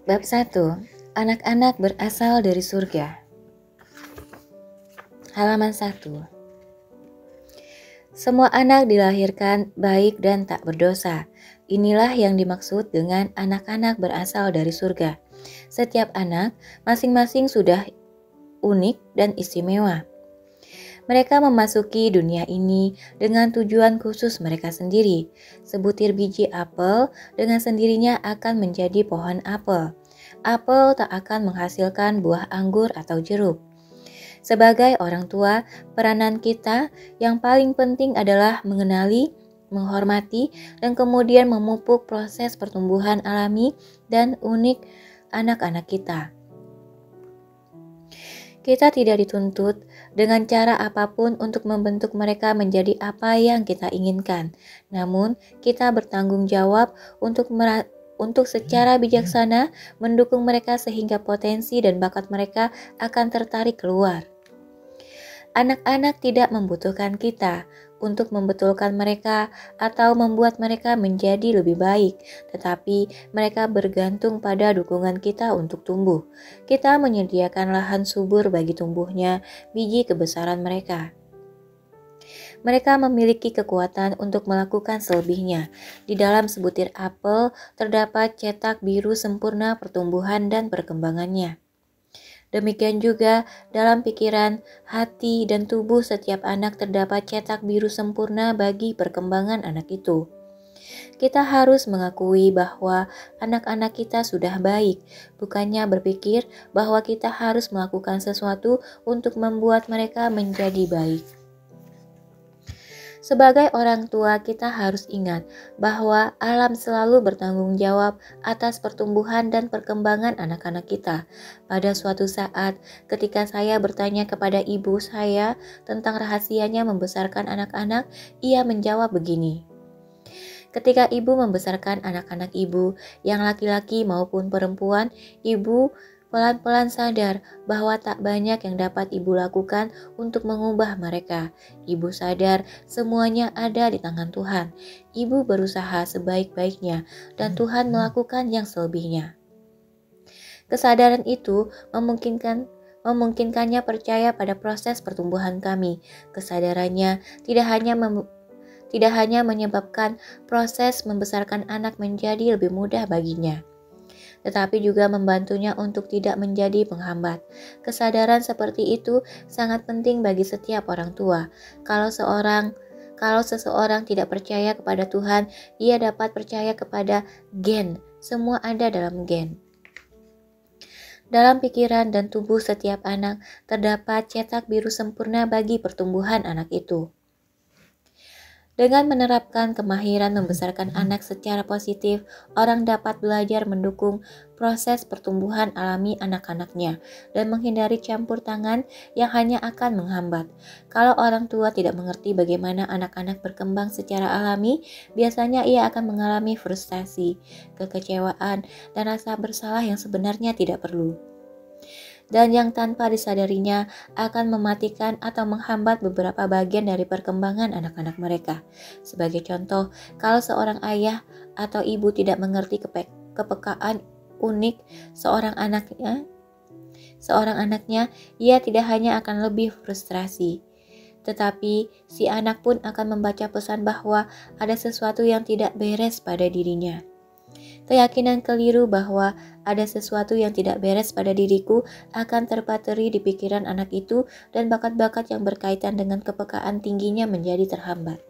Bab 1. Anak-anak berasal dari surga. Halaman 1. Semua anak dilahirkan baik dan tak berdosa. Inilah yang dimaksud dengan anak-anak berasal dari surga. Setiap anak masing-masing sudah unik dan istimewa. Mereka memasuki dunia ini dengan tujuan khusus mereka sendiri. Sebutir biji apel dengan sendirinya akan menjadi pohon apel. Apel tak akan menghasilkan buah anggur atau jeruk. Sebagai orang tua, peranan kita yang paling penting adalah mengenali, menghormati, dan kemudian memupuk proses pertumbuhan alami dan unik anak-anak kita. Kita tidak dituntut dengan cara apapun untuk membentuk mereka menjadi apa yang kita inginkan. Namun, kita bertanggung jawab untuk secara bijaksana mendukung mereka sehingga potensi dan bakat mereka akan tertarik keluar. Anak-anak tidak membutuhkan kita untuk membetulkan mereka atau membuat mereka menjadi lebih baik, tetapi mereka bergantung pada dukungan kita untuk tumbuh. Kita menyediakan lahan subur bagi tumbuhnya biji kebesaran mereka. Mereka memiliki kekuatan untuk melakukan selebihnya. Di dalam sebutir apel terdapat cetak biru sempurna pertumbuhan dan perkembangannya. Demikian juga dalam pikiran, hati, dan tubuh setiap anak terdapat cetak biru sempurna bagi perkembangan anak itu. Kita harus mengakui bahwa anak-anak kita sudah baik, bukannya berpikir bahwa kita harus melakukan sesuatu untuk membuat mereka menjadi baik. Sebagai orang tua, kita harus ingat bahwa alam selalu bertanggung jawab atas pertumbuhan dan perkembangan anak-anak kita. Pada suatu saat, ketika saya bertanya kepada ibu saya tentang rahasianya membesarkan anak-anak, ia menjawab begini. Ketika ibu membesarkan anak-anak ibu, yang laki-laki maupun perempuan, ibu pelan-pelan sadar bahwa tak banyak yang dapat ibu lakukan untuk mengubah mereka. Ibu sadar semuanya ada di tangan Tuhan. Ibu berusaha sebaik-baiknya dan Tuhan melakukan yang selebihnya. Kesadaran itu memungkinkannya percaya pada proses pertumbuhan kami. Kesadarannya tidak hanya menyebabkan proses membesarkan anak menjadi lebih mudah baginya, tetapi juga membantunya untuk tidak menjadi penghambat. Kesadaran seperti itu sangat penting bagi setiap orang tua. Kalau seseorang tidak percaya kepada Tuhan, ia dapat percaya kepada gen. Semua ada dalam gen. Dalam pikiran dan tubuh setiap anak terdapat cetak biru sempurna bagi pertumbuhan anak itu. Dengan menerapkan kemahiran membesarkan anak secara positif, orang dapat belajar mendukung proses pertumbuhan alami anak-anaknya dan menghindari campur tangan yang hanya akan menghambat. Kalau orang tua tidak mengerti bagaimana anak-anak berkembang secara alami, biasanya ia akan mengalami frustasi, kekecewaan, dan rasa bersalah yang sebenarnya tidak perlu, dan yang tanpa disadarinya akan mematikan atau menghambat beberapa bagian dari perkembangan anak-anak mereka. Sebagai contoh, kalau seorang ayah atau ibu tidak mengerti kepekaan unik seorang anaknya, ia tidak hanya akan lebih frustrasi, tetapi si anak pun akan membaca pesan bahwa ada sesuatu yang tidak beres pada dirinya. Keyakinan keliru bahwa ada sesuatu yang tidak beres pada diriku akan terpateri di pikiran anak itu dan bakat-bakat yang berkaitan dengan kepekaan tingginya menjadi terhambat.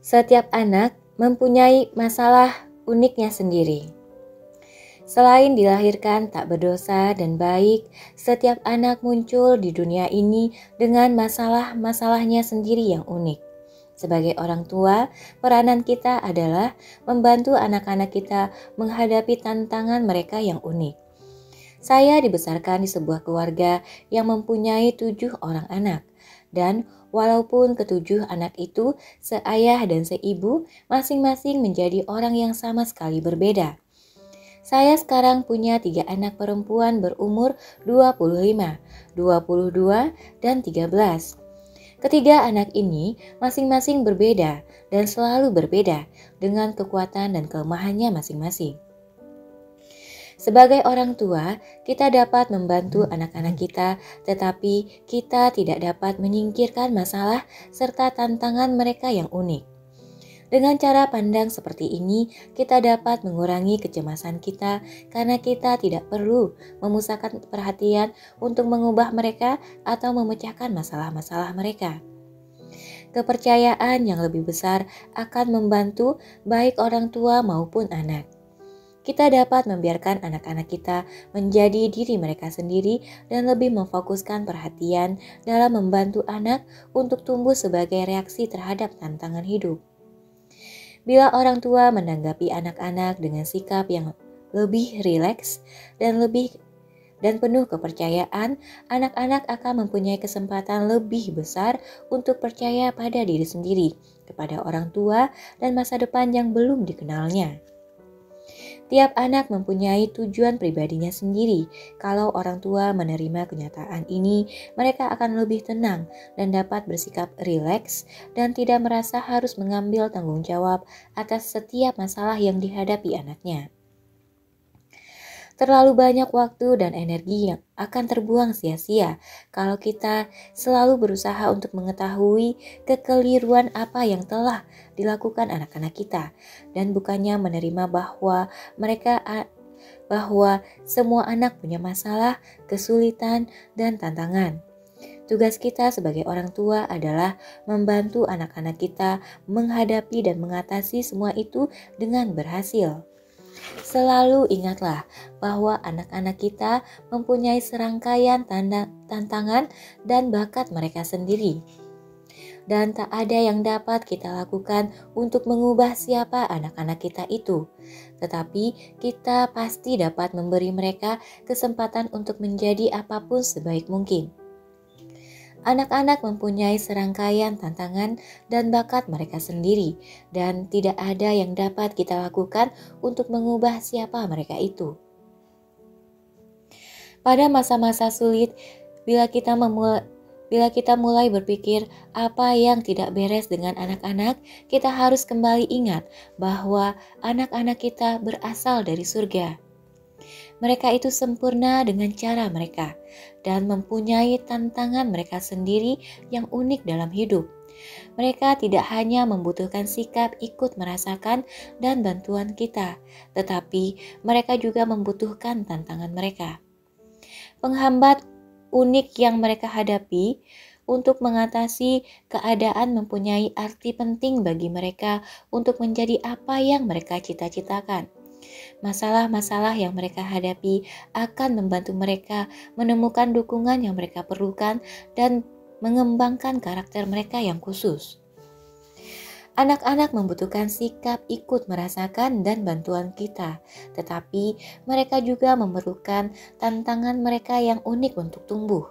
Setiap anak mempunyai masalah uniknya sendiri. Selain dilahirkan tak berdosa dan baik, setiap anak muncul di dunia ini dengan masalah-masalahnya sendiri yang unik. Sebagai orang tua, peranan kita adalah membantu anak-anak kita menghadapi tantangan mereka yang unik. Saya dibesarkan di sebuah keluarga yang mempunyai 7 orang anak. Dan walaupun ketujuh anak itu seayah dan seibu, masing-masing menjadi orang yang sama sekali berbeda. Saya sekarang punya 3 anak perempuan berumur 25, 22, dan 13. Ketiga anak ini masing-masing berbeda, dan selalu berbeda dengan kekuatan dan kelemahannya masing-masing. Sebagai orang tua, kita dapat membantu anak-anak kita, tetapi kita tidak dapat menyingkirkan masalah serta tantangan mereka yang unik. Dengan cara pandang seperti ini, kita dapat mengurangi kecemasan kita karena kita tidak perlu memusatkan perhatian untuk mengubah mereka atau memecahkan masalah-masalah mereka. Kepercayaan yang lebih besar akan membantu baik orang tua maupun anak. Kita dapat membiarkan anak-anak kita menjadi diri mereka sendiri dan lebih memfokuskan perhatian dalam membantu anak untuk tumbuh sebagai reaksi terhadap tantangan hidup. Bila orang tua menanggapi anak-anak dengan sikap yang lebih rileks dan penuh kepercayaan, anak-anak akan mempunyai kesempatan lebih besar untuk percaya pada diri sendiri, kepada orang tua, dan masa depan yang belum dikenalnya. Tiap anak mempunyai tujuan pribadinya sendiri. Kalau orang tua menerima kenyataan ini, mereka akan lebih tenang dan dapat bersikap rileks dan tidak merasa harus mengambil tanggung jawab atas setiap masalah yang dihadapi anaknya. Terlalu banyak waktu dan energi yang akan terbuang sia-sia kalau kita selalu berusaha untuk mengetahui kekeliruan apa yang telah dilakukan anak-anak kita dan bukannya menerima bahwa semua anak punya masalah, kesulitan, dan tantangan. Tugas kita sebagai orang tua adalah membantu anak-anak kita menghadapi dan mengatasi semua itu dengan berhasil. Selalu ingatlah bahwa anak-anak kita mempunyai serangkaian tantangan dan bakat mereka sendiri. Dan tak ada yang dapat kita lakukan untuk mengubah siapa anak-anak kita itu. Tetapi kita pasti dapat memberi mereka kesempatan untuk menjadi apapun sebaik mungkin. Anak-anak mempunyai serangkaian tantangan dan bakat mereka sendiri, dan tidak ada yang dapat kita lakukan untuk mengubah siapa mereka itu. Pada masa-masa sulit, bila kita mulai berpikir apa yang tidak beres dengan anak-anak, kita harus kembali ingat bahwa anak-anak kita berasal dari surga. Mereka itu sempurna dengan cara mereka dan mempunyai tantangan mereka sendiri yang unik dalam hidup. Mereka tidak hanya membutuhkan sikap ikut merasakan dan bantuan kita, tetapi mereka juga membutuhkan tantangan mereka. Penghambat unik yang mereka hadapi untuk mengatasi keadaan mempunyai arti penting bagi mereka untuk menjadi apa yang mereka cita-citakan. Masalah-masalah yang mereka hadapi akan membantu mereka menemukan dukungan yang mereka perlukan dan mengembangkan karakter mereka yang khusus. Anak-anak membutuhkan sikap ikut merasakan dan bantuan kita, tetapi mereka juga memerlukan tantangan mereka yang unik untuk tumbuh.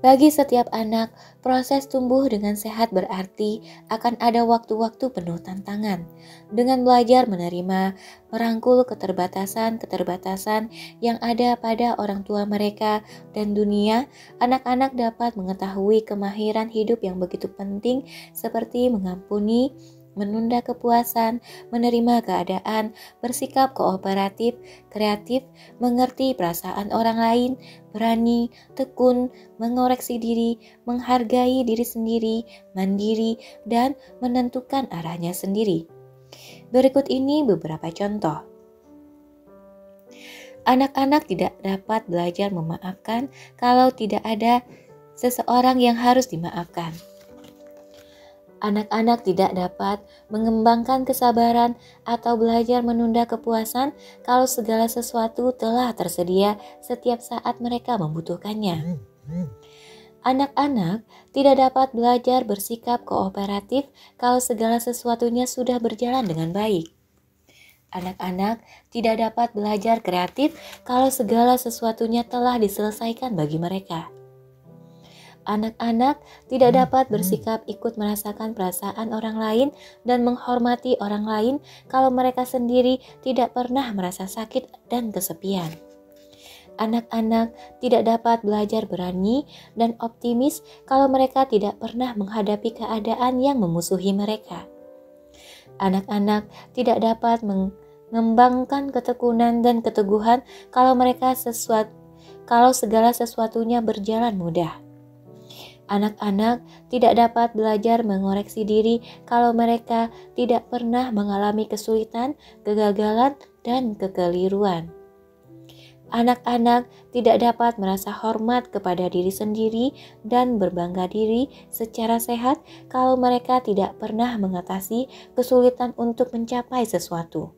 Bagi setiap anak, proses tumbuh dengan sehat berarti akan ada waktu-waktu penuh tantangan. Dengan belajar menerima, merangkul keterbatasan-keterbatasan yang ada pada orang tua mereka dan dunia, anak-anak dapat mengetahui kemahiran hidup yang begitu penting seperti mengampuni, menunda kepuasan, menerima keadaan, bersikap kooperatif, kreatif, mengerti perasaan orang lain, berani, tekun, mengoreksi diri, menghargai diri sendiri, mandiri, dan menentukan arahnya sendiri. Berikut ini beberapa contoh. Anak-anak tidak dapat belajar memaafkan kalau tidak ada seseorang yang harus dimaafkan. Anak-anak tidak dapat mengembangkan kesabaran atau belajar menunda kepuasan kalau segala sesuatu telah tersedia setiap saat mereka membutuhkannya. Anak-anak tidak dapat belajar bersikap kooperatif kalau segala sesuatunya sudah berjalan dengan baik. Anak-anak tidak dapat belajar kreatif kalau segala sesuatunya telah diselesaikan bagi mereka. Anak-anak tidak dapat bersikap ikut merasakan perasaan orang lain dan menghormati orang lain kalau mereka sendiri tidak pernah merasa sakit dan kesepian. Anak-anak tidak dapat belajar berani dan optimis kalau mereka tidak pernah menghadapi keadaan yang memusuhi mereka. Anak-anak tidak dapat mengembangkan ketekunan dan keteguhan kalau segala sesuatunya berjalan mudah. Anak-anak tidak dapat belajar mengoreksi diri kalau mereka tidak pernah mengalami kesulitan, kegagalan, dan kekeliruan. Anak-anak tidak dapat merasa hormat kepada diri sendiri dan berbangga diri secara sehat kalau mereka tidak pernah mengatasi kesulitan untuk mencapai sesuatu.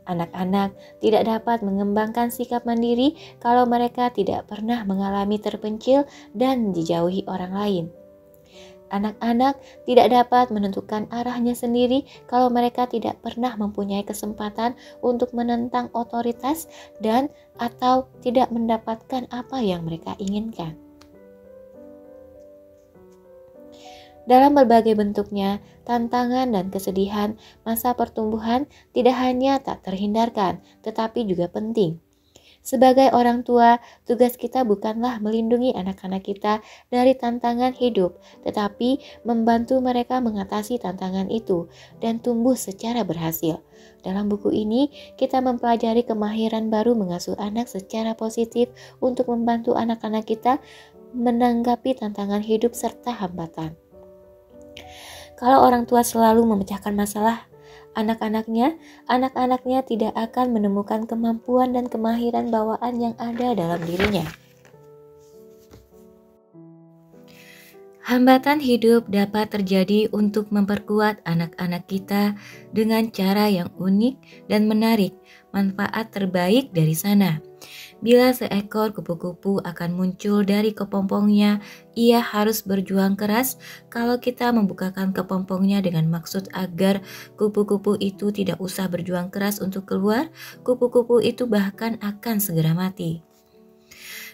Anak-anak tidak dapat mengembangkan sikap mandiri kalau mereka tidak pernah mengalami terpencil dan dijauhi orang lain. Anak-anak tidak dapat menentukan arahnya sendiri kalau mereka tidak pernah mempunyai kesempatan untuk menentang otoritas dan atau tidak mendapatkan apa yang mereka inginkan. Dalam berbagai bentuknya, tantangan dan kesedihan masa pertumbuhan tidak hanya tak terhindarkan, tetapi juga penting. Sebagai orang tua, tugas kita bukanlah melindungi anak-anak kita dari tantangan hidup, tetapi membantu mereka mengatasi tantangan itu dan tumbuh secara berhasil. Dalam buku ini, kita mempelajari kemahiran baru mengasuh anak secara positif untuk membantu anak-anak kita menanggapi tantangan hidup serta hambatan. Kalau orang tua selalu memecahkan masalah anak-anaknya tidak akan menemukan kemampuan dan kemahiran bawaan yang ada dalam dirinya. Hambatan hidup dapat terjadi untuk memperkuat anak-anak kita dengan cara yang unik dan menarik manfaat terbaik dari sana. Bila seekor kupu-kupu akan muncul dari kepompongnya, ia harus berjuang keras kalau kita membukakan kepompongnya dengan maksud agar kupu-kupu itu tidak usah berjuang keras untuk keluar, kupu-kupu itu bahkan akan segera mati.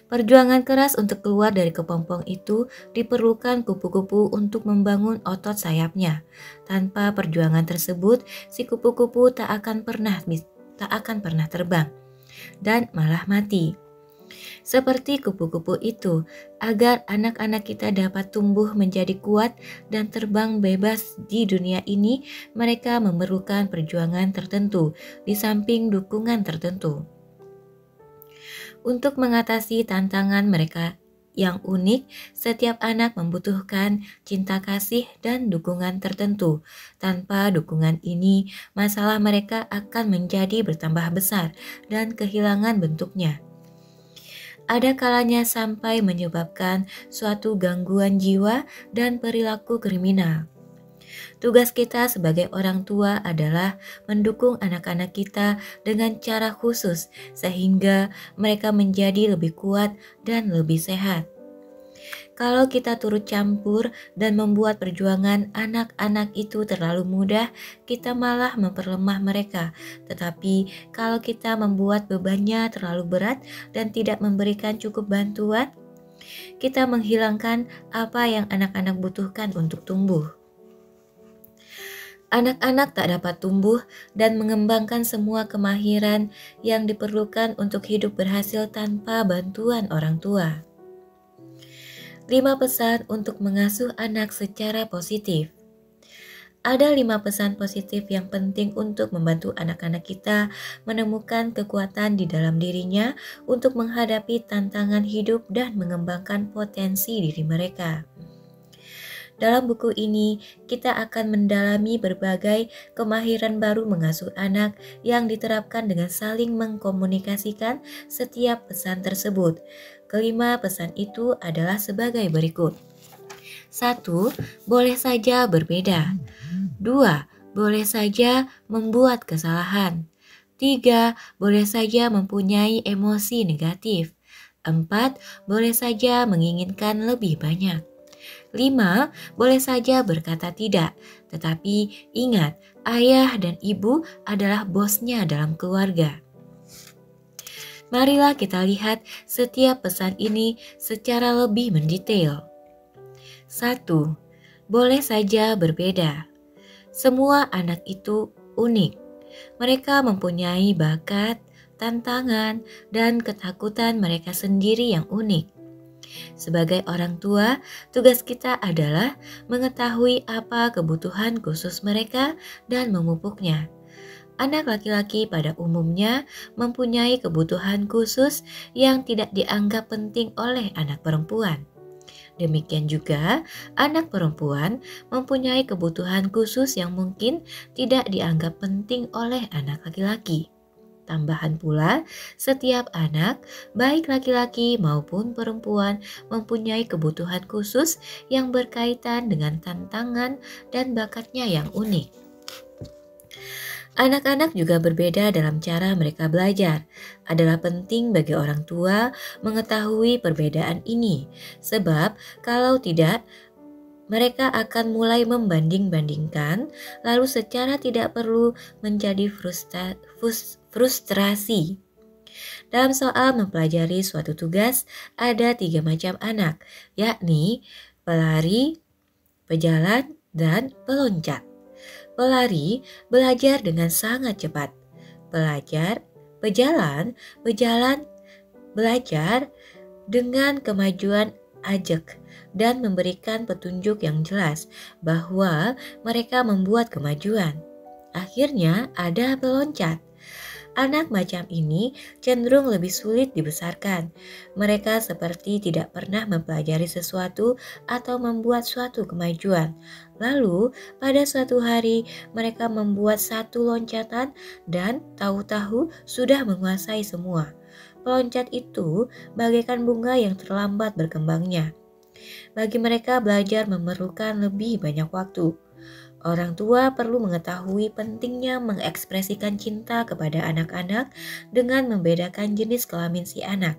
Perjuangan keras untuk keluar dari kepompong itu diperlukan kupu-kupu untuk membangun otot sayapnya. Tanpa perjuangan tersebut, si kupu-kupu tak akan pernah terbang dan malah mati. Seperti kupu-kupu itu, agar anak-anak kita dapat tumbuh menjadi kuat dan terbang bebas di dunia ini, mereka memerlukan perjuangan tertentu di samping dukungan tertentu. Untuk mengatasi tantangan mereka yang unik, setiap anak membutuhkan cinta kasih dan dukungan tertentu. Tanpa dukungan ini, masalah mereka akan menjadi bertambah besar dan kehilangan bentuknya. Ada kalanya sampai menyebabkan suatu gangguan jiwa dan perilaku kriminal. Tugas kita sebagai orang tua adalah mendukung anak-anak kita dengan cara khusus sehingga mereka menjadi lebih kuat dan lebih sehat. Kalau kita turut campur dan membuat perjuangan anak-anak itu terlalu mudah, kita malah memperlemah mereka. Tetapi kalau kita membuat bebannya terlalu berat dan tidak memberikan cukup bantuan, kita menghilangkan apa yang anak-anak butuhkan untuk tumbuh. Anak-anak tak dapat tumbuh dan mengembangkan semua kemahiran yang diperlukan untuk hidup berhasil tanpa bantuan orang tua. 5 pesan untuk mengasuh anak secara positif. Ada 5 pesan positif yang penting untuk membantu anak-anak kita menemukan kekuatan di dalam dirinya untuk menghadapi tantangan hidup dan mengembangkan potensi diri mereka. Dalam buku ini, kita akan mendalami berbagai kemahiran baru mengasuh anak yang diterapkan dengan saling mengkomunikasikan setiap pesan tersebut. Kelima pesan itu adalah sebagai berikut. 1. Boleh saja berbeda. 2. Boleh saja membuat kesalahan. 3. Boleh saja mempunyai emosi negatif. 4. Boleh saja menginginkan lebih banyak. 5. Boleh saja berkata tidak, tetapi ingat, ayah dan ibu adalah bosnya dalam keluarga. Marilah kita lihat setiap pesan ini secara lebih mendetail. 1. Boleh saja berbeda. Semua anak itu unik. Mereka mempunyai bakat, tantangan, dan ketakutan mereka sendiri yang unik. Sebagai orang tua, tugas kita adalah mengetahui apa kebutuhan khusus mereka dan memupuknya. Anak laki-laki pada umumnya mempunyai kebutuhan khusus yang tidak dianggap penting oleh anak perempuan. Demikian juga, anak perempuan mempunyai kebutuhan khusus yang mungkin tidak dianggap penting oleh anak laki-laki. Tambahan pula, setiap anak, baik laki-laki maupun perempuan, mempunyai kebutuhan khusus yang berkaitan dengan tantangan dan bakatnya yang unik. Anak-anak juga berbeda dalam cara mereka belajar. Adalah penting bagi orang tua mengetahui perbedaan ini, sebab kalau tidak, mereka akan mulai membanding-bandingkan, lalu secara tidak perlu menjadi frustrasi. Dalam soal mempelajari suatu tugas, ada 3 macam anak, yakni pelari, pejalan, dan peloncat. Pelari belajar dengan sangat cepat. Pejalan belajar dengan kemajuan ajak dan memberikan petunjuk yang jelas bahwa mereka membuat kemajuan. Akhirnya ada peloncat. Anak macam ini cenderung lebih sulit dibesarkan. Mereka seperti tidak pernah mempelajari sesuatu atau membuat suatu kemajuan. Lalu, pada suatu hari mereka membuat satu loncatan dan tahu-tahu sudah menguasai semua. Peloncat itu bagaikan bunga yang terlambat berkembangnya. Bagi mereka, belajar memerlukan lebih banyak waktu. Orang tua perlu mengetahui pentingnya mengekspresikan cinta kepada anak-anak dengan membedakan jenis kelamin si anak.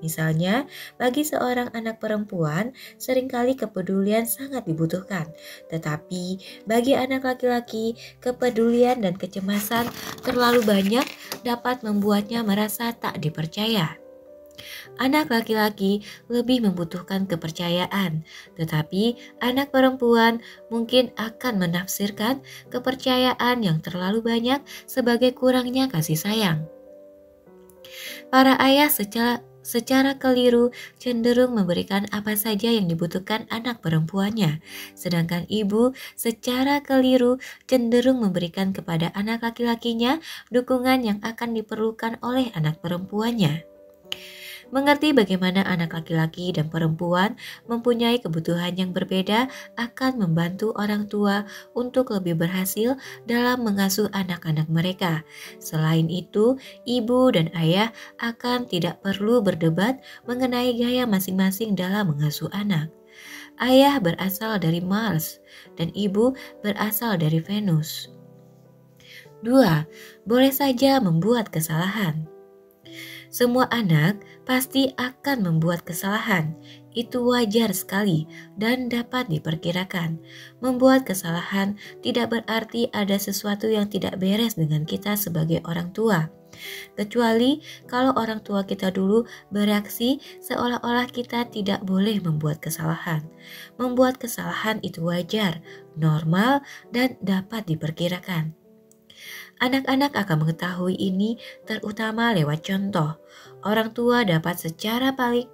Misalnya, bagi seorang anak perempuan, seringkali kepedulian sangat dibutuhkan. Tetapi, bagi anak laki-laki, kepedulian dan kecemasan terlalu banyak dapat membuatnya merasa tak dipercaya. Anak laki-laki lebih membutuhkan kepercayaan, tetapi anak perempuan mungkin akan menafsirkan kepercayaan yang terlalu banyak sebagai kurangnya kasih sayang. Para ayah secara keliru cenderung memberikan apa saja yang dibutuhkan anak perempuannya, sedangkan ibu secara keliru cenderung memberikan kepada anak laki-lakinya dukungan yang akan diperlukan oleh anak perempuannya. Mengerti bagaimana anak laki-laki dan perempuan mempunyai kebutuhan yang berbeda akan membantu orang tua untuk lebih berhasil dalam mengasuh anak-anak mereka. Selain itu, ibu dan ayah akan tidak perlu berdebat mengenai gaya masing-masing dalam mengasuh anak. Ayah berasal dari Mars dan ibu berasal dari Venus. 2. Boleh saja membuat kesalahan. Semua anak pasti akan membuat kesalahan. Itu wajar sekali dan dapat diperkirakan. Membuat kesalahan tidak berarti ada sesuatu yang tidak beres dengan kita sebagai orang tua. Kecuali kalau orang tua kita dulu bereaksi seolah-olah kita tidak boleh membuat kesalahan. Membuat kesalahan itu wajar, normal, dan dapat diperkirakan. Anak-anak akan mengetahui ini terutama lewat contoh. Orang tua dapat secara paling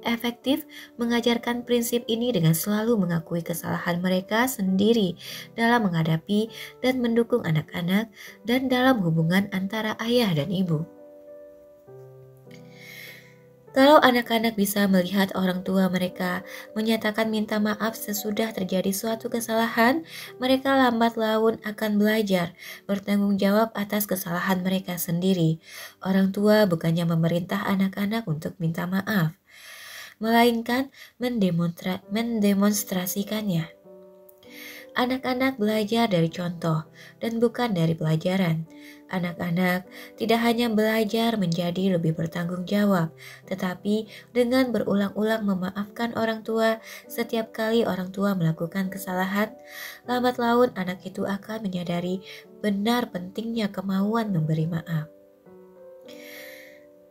efektif mengajarkan prinsip ini dengan selalu mengakui kesalahan mereka sendiri dalam menghadapi dan mendukung anak-anak dan dalam hubungan antara ayah dan ibu. Kalau anak-anak bisa melihat orang tua mereka menyatakan minta maaf sesudah terjadi suatu kesalahan, mereka lambat laun akan belajar bertanggung jawab atas kesalahan mereka sendiri. Orang tua bukannya memerintah anak-anak untuk minta maaf, melainkan mendemonstrasikannya. Anak-anak belajar dari contoh dan bukan dari pelajaran. Anak-anak tidak hanya belajar menjadi lebih bertanggung jawab, tetapi dengan berulang-ulang memaafkan orang tua setiap kali orang tua melakukan kesalahan, lambat laun anak itu akan menyadari benar pentingnya kemauan memberi maaf.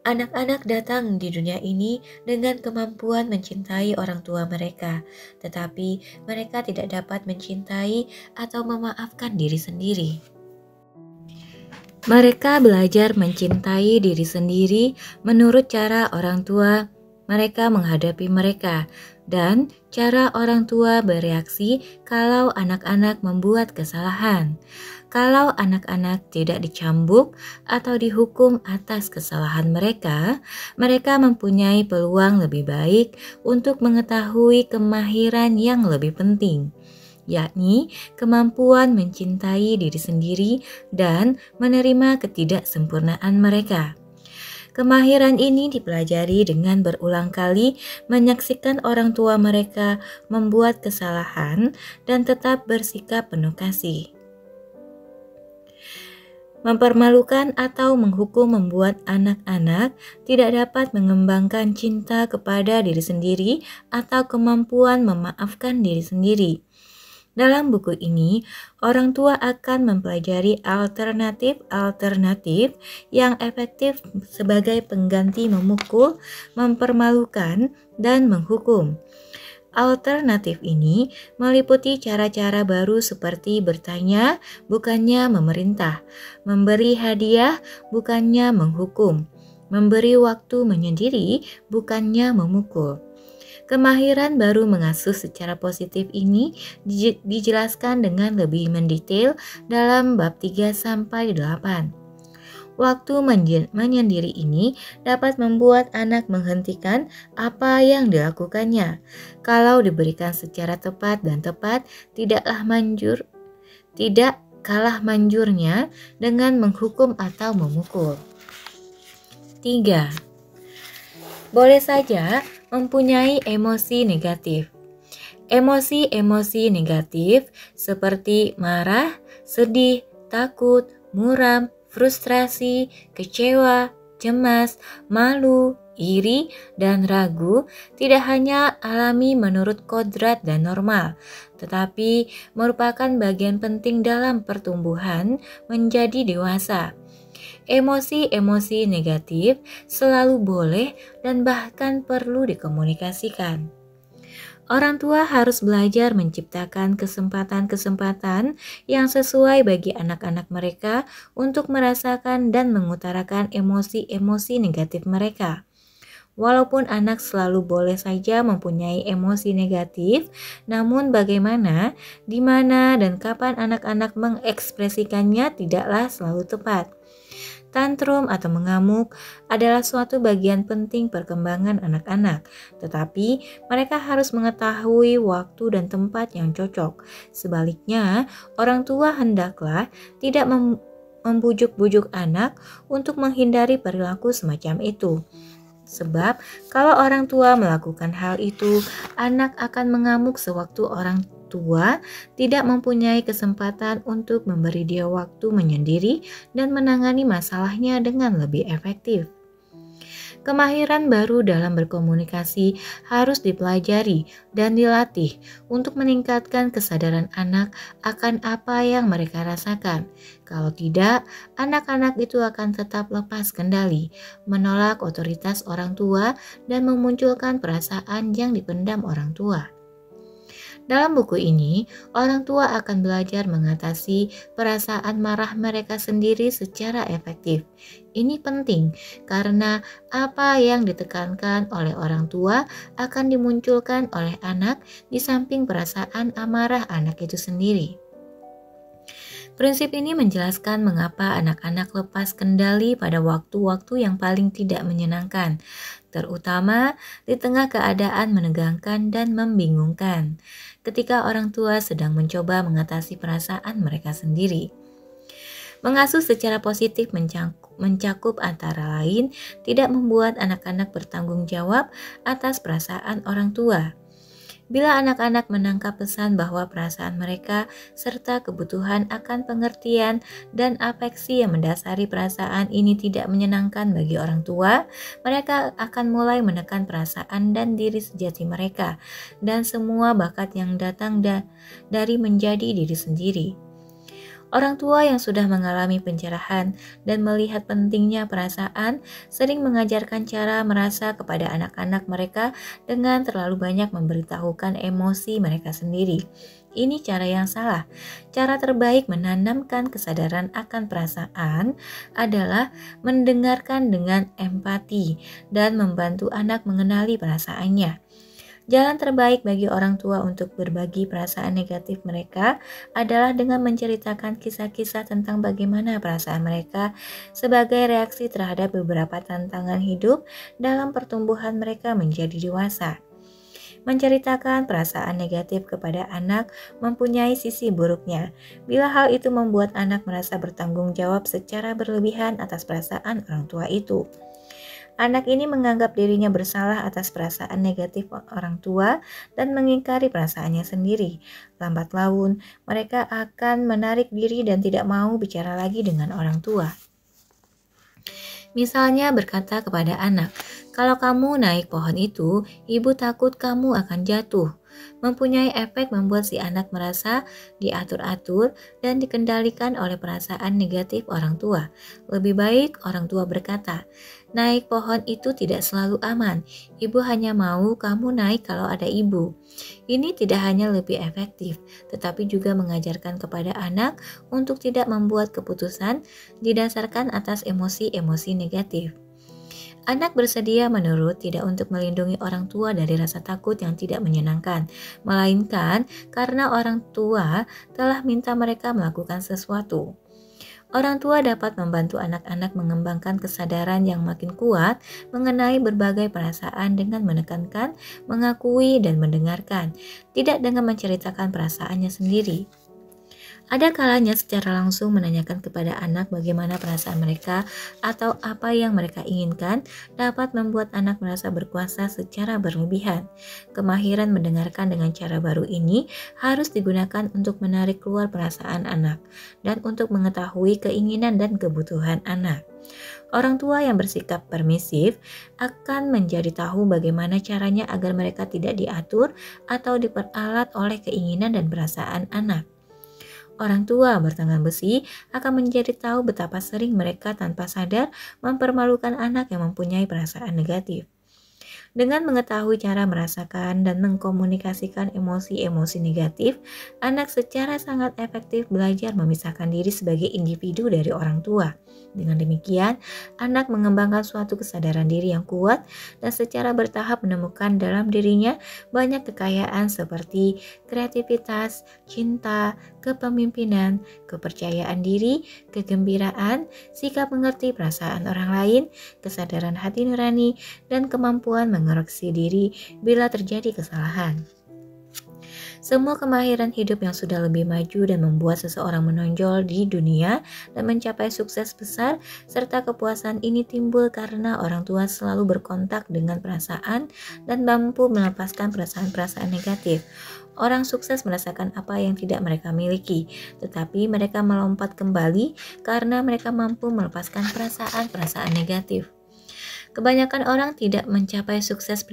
Anak-anak datang di dunia ini dengan kemampuan mencintai orang tua mereka, tetapi mereka tidak dapat mencintai atau memaafkan diri sendiri. Mereka belajar mencintai diri sendiri menurut cara orang tua mereka menghadapi mereka dan cara orang tua bereaksi kalau anak-anak membuat kesalahan. Kalau anak-anak tidak dicambuk atau dihukum atas kesalahan mereka, mereka mempunyai peluang lebih baik untuk mengetahui kemahiran yang lebih penting, yakni kemampuan mencintai diri sendiri dan menerima ketidaksempurnaan mereka. Kemahiran ini dipelajari dengan berulang kali menyaksikan orang tua mereka membuat kesalahan dan tetap bersikap penuh kasih. Mempermalukan atau menghukum membuat anak-anak tidak dapat mengembangkan cinta kepada diri sendiri atau kemampuan memaafkan diri sendiri. Dalam buku ini, orang tua akan mempelajari alternatif-alternatif yang efektif sebagai pengganti memukul, mempermalukan, dan menghukum. Alternatif ini meliputi cara-cara baru seperti bertanya bukannya memerintah, memberi hadiah bukannya menghukum, memberi waktu menyendiri bukannya memukul. Kemahiran baru mengasuh secara positif ini dijelaskan dengan lebih mendetail dalam bab 3-8. Waktu menyendiri ini dapat membuat anak menghentikan apa yang dilakukannya. Kalau diberikan secara tepat dan tepat, tidak kalah manjurnya dengan menghukum atau memukul. 3. Boleh saja mempunyai emosi negatif. Emosi-emosi negatif seperti marah, sedih, takut, muram, frustrasi, kecewa, cemas, malu, iri, dan ragu tidak hanya alami menurut kodrat dan normal, tetapi merupakan bagian penting dalam pertumbuhan menjadi dewasa. Emosi-emosi negatif selalu boleh dan bahkan perlu dikomunikasikan. Orang tua harus belajar menciptakan kesempatan-kesempatan yang sesuai bagi anak-anak mereka untuk merasakan dan mengutarakan emosi-emosi negatif mereka. Walaupun anak selalu boleh saja mempunyai emosi negatif, namun bagaimana, di mana, dan kapan anak-anak mengekspresikannya tidaklah selalu tepat. Tantrum atau mengamuk adalah suatu bagian penting perkembangan anak-anak, tetapi mereka harus mengetahui waktu dan tempat yang cocok. Sebaliknya, orang tua hendaklah tidak membujuk-bujuk anak untuk menghindari perilaku semacam itu. Sebab kalau orang tua melakukan hal itu, anak akan mengamuk sewaktu orang tua tidak mempunyai kesempatan untuk memberi dia waktu menyendiri dan menangani masalahnya dengan lebih efektif. Kemahiran baru dalam berkomunikasi harus dipelajari dan dilatih untuk meningkatkan kesadaran anak akan apa yang mereka rasakan. Kalau tidak, anak-anak itu akan tetap lepas kendali, menolak otoritas orang tua, dan memunculkan perasaan yang dipendam orang tua. Dalam buku ini, orang tua akan belajar mengatasi perasaan marah mereka sendiri secara efektif. Ini penting karena apa yang ditekankan oleh orang tua akan dimunculkan oleh anak di samping perasaan amarah anak itu sendiri. Prinsip ini menjelaskan mengapa anak-anak lepas kendali pada waktu-waktu yang paling tidak menyenangkan, terutama di tengah keadaan menegangkan dan membingungkan, ketika orang tua sedang mencoba mengatasi perasaan mereka sendiri. Mengasuh secara positif mencakup antara lain tidak membuat anak-anak bertanggung jawab atas perasaan orang tua. Bila anak-anak menangkap pesan bahwa perasaan mereka serta kebutuhan akan pengertian dan afeksi yang mendasari perasaan ini tidak menyenangkan bagi orang tua, mereka akan mulai menekan perasaan dan diri sejati mereka dan semua bakat yang datang dari menjadi diri sendiri. Orang tua yang sudah mengalami pencerahan dan melihat pentingnya perasaan sering mengajarkan cara merasa kepada anak-anak mereka dengan terlalu banyak memberitahukan emosi mereka sendiri. Ini cara yang salah. Cara terbaik menanamkan kesadaran akan perasaan adalah mendengarkan dengan empati dan membantu anak mengenali perasaannya. Jalan terbaik bagi orang tua untuk berbagi perasaan negatif mereka adalah dengan menceritakan kisah-kisah tentang bagaimana perasaan mereka sebagai reaksi terhadap beberapa tantangan hidup dalam pertumbuhan mereka menjadi dewasa. Menceritakan perasaan negatif kepada anak mempunyai sisi buruknya, bila hal itu membuat anak merasa bertanggung jawab secara berlebihan atas perasaan orang tua itu. Anak ini menganggap dirinya bersalah atas perasaan negatif orang tua dan mengingkari perasaannya sendiri. Lambat laun, mereka akan menarik diri dan tidak mau bicara lagi dengan orang tua. Misalnya berkata kepada anak, "Kalau kamu naik pohon itu, ibu takut kamu akan jatuh." Mempunyai efek membuat si anak merasa diatur-atur dan dikendalikan oleh perasaan negatif orang tua. Lebih baik orang tua berkata, "Naik pohon itu tidak selalu aman. Ibu hanya mau kamu naik kalau ada ibu." Ini tidak hanya lebih efektif, tetapi juga mengajarkan kepada anak untuk tidak membuat keputusan didasarkan atas emosi-emosi negatif. Anak bersedia menurut tidak untuk melindungi orang tua dari rasa takut yang tidak menyenangkan, melainkan karena orang tua telah minta mereka melakukan sesuatu. Orang tua dapat membantu anak-anak mengembangkan kesadaran yang makin kuat mengenai berbagai perasaan dengan menekankan, mengakui, dan mendengarkan, tidak dengan menceritakan perasaannya sendiri. Ada kalanya secara langsung menanyakan kepada anak bagaimana perasaan mereka atau apa yang mereka inginkan dapat membuat anak merasa berkuasa secara berlebihan. Kemahiran mendengarkan dengan cara baru ini harus digunakan untuk menarik keluar perasaan anak dan untuk mengetahui keinginan dan kebutuhan anak. Orang tua yang bersikap permisif akan menjadi tahu bagaimana caranya agar mereka tidak diatur atau diperalat oleh keinginan dan perasaan anak. Orang tua bertangan besi akan menjadi tahu betapa sering mereka tanpa sadar mempermalukan anak yang mempunyai perasaan negatif. Dengan mengetahui cara merasakan dan mengkomunikasikan emosi-emosi negatif, anak secara sangat efektif belajar memisahkan diri sebagai individu dari orang tua. Dengan demikian, anak mengembangkan suatu kesadaran diri yang kuat dan secara bertahap menemukan dalam dirinya banyak kekayaan seperti kreativitas, cinta, kepemimpinan, kepercayaan diri, kegembiraan, sikap mengerti perasaan orang lain, kesadaran hati nurani, dan kemampuan mengoreksi diri bila terjadi kesalahan. Semua kemahiran hidup yang sudah lebih maju dan membuat seseorang menonjol di dunia dan mencapai sukses besar, serta kepuasan ini timbul karena orang tua selalu berkontak dengan perasaan dan mampu melepaskan perasaan-perasaan negatif. Orang sukses merasakan apa yang tidak mereka miliki, tetapi mereka melompat kembali karena mereka mampu melepaskan perasaan-perasaan negatif. Kebanyakan orang yang tidak mencapai sukses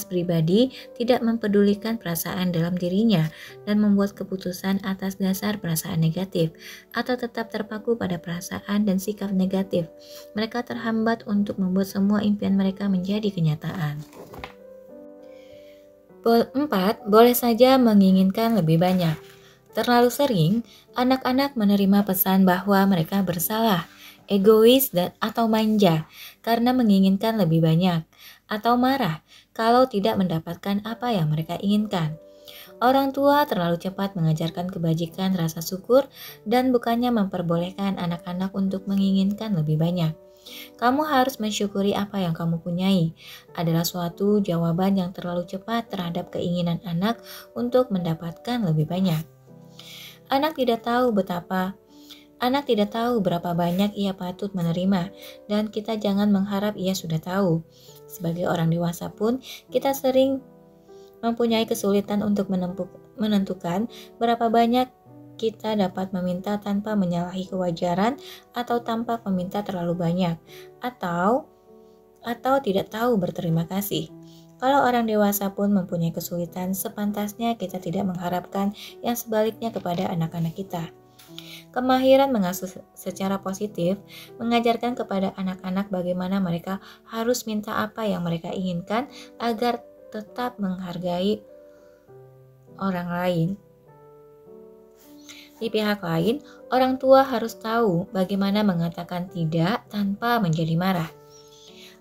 pribadi tidak mempedulikan perasaan dalam dirinya dan membuat keputusan atas dasar perasaan negatif atau tetap terpaku pada perasaan dan sikap negatif. Mereka terhambat untuk membuat semua impian mereka menjadi kenyataan. 4. Boleh saja menginginkan lebih banyak. Terlalu sering, anak-anak menerima pesan bahwa mereka bersalah, egois, atau manja karena menginginkan lebih banyak, atau marah kalau tidak mendapatkan apa yang mereka inginkan. Orang tua terlalu cepat mengajarkan kebajikan rasa syukur dan bukannya memperbolehkan anak-anak untuk menginginkan lebih banyak. "Kamu harus mensyukuri apa yang kamu punyai," adalah suatu jawaban yang terlalu cepat terhadap keinginan anak untuk mendapatkan lebih banyak. Anak tidak tahu berapa banyak ia patut menerima, dan kita jangan mengharap ia sudah tahu. Sebagai orang dewasa pun, kita sering mempunyai kesulitan untuk menentukan berapa banyak kita dapat meminta tanpa menyalahi kewajaran atau tanpa meminta terlalu banyak, atau tidak tahu berterima kasih. Kalau orang dewasa pun mempunyai kesulitan, sepantasnya kita tidak mengharapkan yang sebaliknya kepada anak-anak kita. Kemahiran mengasuh secara positif mengajarkan kepada anak-anak bagaimana mereka harus minta apa yang mereka inginkan agar tetap menghargai orang lain. Di pihak lain, orang tua harus tahu bagaimana mengatakan tidak tanpa menjadi marah.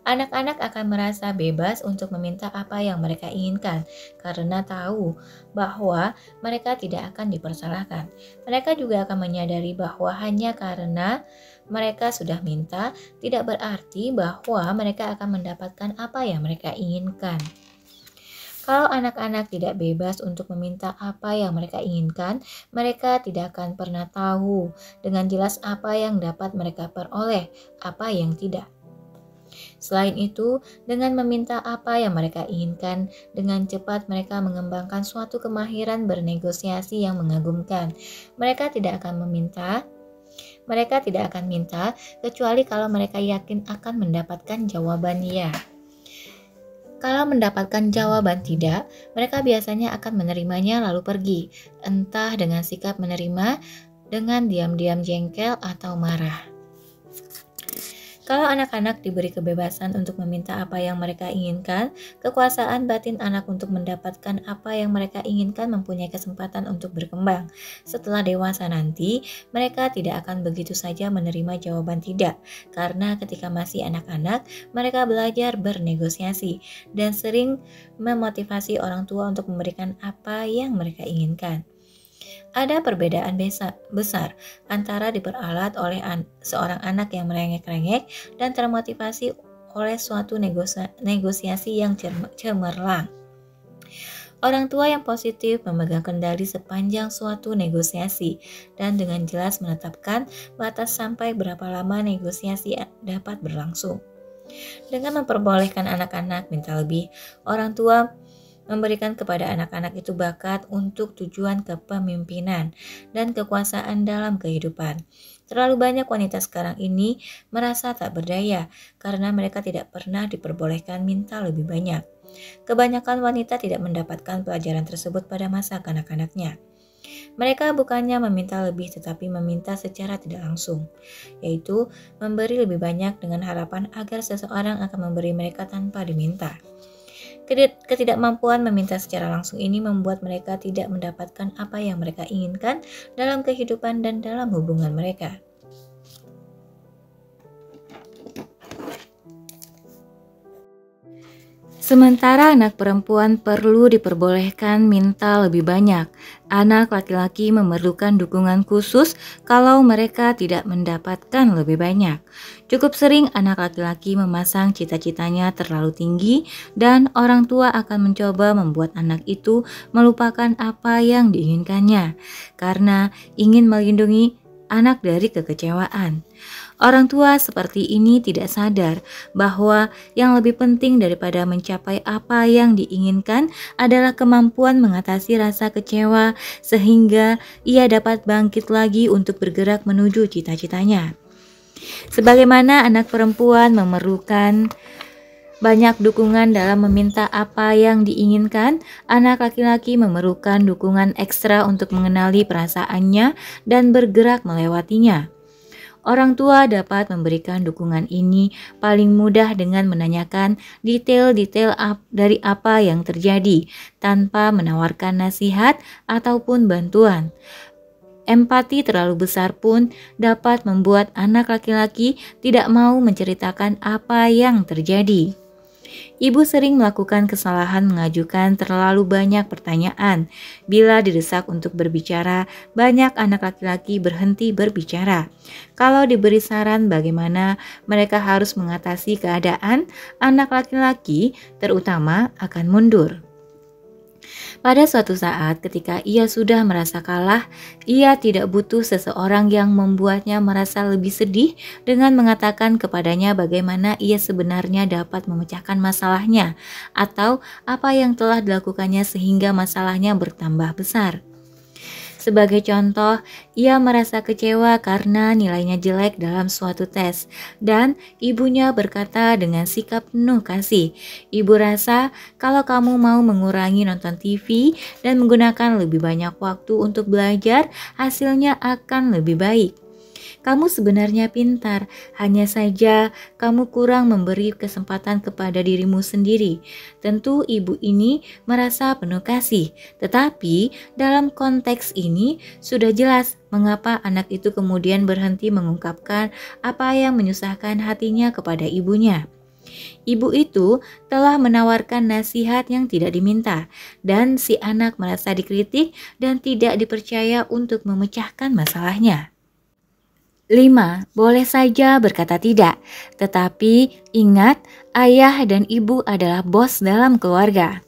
Anak-anak akan merasa bebas untuk meminta apa yang mereka inginkan karena tahu bahwa mereka tidak akan dipersalahkan. Mereka juga akan menyadari bahwa hanya karena mereka sudah minta tidak berarti bahwa mereka akan mendapatkan apa yang mereka inginkan. Kalau anak-anak tidak bebas untuk meminta apa yang mereka inginkan, mereka tidak akan pernah tahu dengan jelas apa yang dapat mereka peroleh, apa yang tidak. Selain itu, dengan meminta apa yang mereka inginkan, dengan cepat mereka mengembangkan suatu kemahiran bernegosiasi yang mengagumkan. Mereka tidak akan minta kecuali kalau mereka yakin akan mendapatkan jawaban ya. Kalau mendapatkan jawaban tidak, mereka biasanya akan menerimanya lalu pergi, entah dengan sikap menerima, dengan diam-diam jengkel atau marah. Kalau anak-anak diberi kebebasan untuk meminta apa yang mereka inginkan, kekuasaan batin anak untuk mendapatkan apa yang mereka inginkan mempunyai kesempatan untuk berkembang. Setelah dewasa nanti, mereka tidak akan begitu saja menerima jawaban tidak, karena ketika masih anak-anak, mereka belajar bernegosiasi dan sering memotivasi orang tua untuk memberikan apa yang mereka inginkan. Ada perbedaan besar antara diperalat oleh seorang anak yang merengek-rengek dan termotivasi oleh suatu negosiasi yang cemerlang. Orang tua yang positif memegang kendali sepanjang suatu negosiasi dan dengan jelas menetapkan batas sampai berapa lama negosiasi dapat berlangsung. Dengan memperbolehkan anak-anak minta lebih, orang tua memberikan kepada anak-anak itu bakat untuk tujuan kepemimpinan dan kekuasaan dalam kehidupan. Terlalu banyak wanita sekarang ini merasa tak berdaya karena mereka tidak pernah diperbolehkan minta lebih banyak. Kebanyakan wanita tidak mendapatkan pelajaran tersebut pada masa kanak-kanaknya. Mereka bukannya meminta lebih tetapi meminta secara tidak langsung, yaitu memberi lebih banyak dengan harapan agar seseorang akan memberi mereka tanpa diminta. Ketidakmampuan meminta secara langsung ini membuat mereka tidak mendapatkan apa yang mereka inginkan dalam kehidupan dan dalam hubungan mereka. Sementara anak perempuan perlu diperbolehkan minta lebih banyak, anak laki-laki memerlukan dukungan khusus kalau mereka tidak mendapatkan lebih banyak. Cukup sering anak laki-laki memasang cita-citanya terlalu tinggi dan orang tua akan mencoba membuat anak itu melupakan apa yang diinginkannya karena ingin melindungi anak dari kekecewaan. Orang tua seperti ini tidak sadar bahwa yang lebih penting daripada mencapai apa yang diinginkan adalah kemampuan mengatasi rasa kecewa sehingga ia dapat bangkit lagi untuk bergerak menuju cita-citanya. Sebagaimana anak perempuan memerlukan banyak dukungan dalam meminta apa yang diinginkan, anak laki-laki memerlukan dukungan ekstra untuk mengenali perasaannya dan bergerak melewatinya. Orang tua dapat memberikan dukungan ini paling mudah dengan menanyakan detail-detail dari apa yang terjadi tanpa menawarkan nasihat ataupun bantuan. Empati terlalu besar pun dapat membuat anak laki-laki tidak mau menceritakan apa yang terjadi. Ibu sering melakukan kesalahan mengajukan terlalu banyak pertanyaan. Bila didesak untuk berbicara, banyak anak laki-laki berhenti berbicara. Kalau diberi saran bagaimana mereka harus mengatasi keadaan, anak laki-laki terutama akan mundur. Pada suatu saat ketika ia sudah merasa kalah, ia tidak butuh seseorang yang membuatnya merasa lebih sedih dengan mengatakan kepadanya bagaimana ia sebenarnya dapat memecahkan masalahnya atau apa yang telah dilakukannya sehingga masalahnya bertambah besar. Sebagai contoh, ia merasa kecewa karena nilainya jelek dalam suatu tes, dan ibunya berkata dengan sikap penuh kasih, "Ibu rasa kalau kamu mau mengurangi nonton TV dan menggunakan lebih banyak waktu untuk belajar, hasilnya akan lebih baik. Kamu sebenarnya pintar, hanya saja kamu kurang memberi kesempatan kepada dirimu sendiri." Tentu ibu ini merasa penuh kasih, tetapi dalam konteks ini sudah jelas mengapa anak itu kemudian berhenti mengungkapkan apa yang menyusahkan hatinya kepada ibunya. Ibu itu telah menawarkan nasihat yang tidak diminta, dan si anak merasa dikritik dan tidak dipercaya untuk memecahkan masalahnya. 5. Boleh saja berkata tidak, tetapi ingat, ayah dan ibu adalah bos dalam keluarga.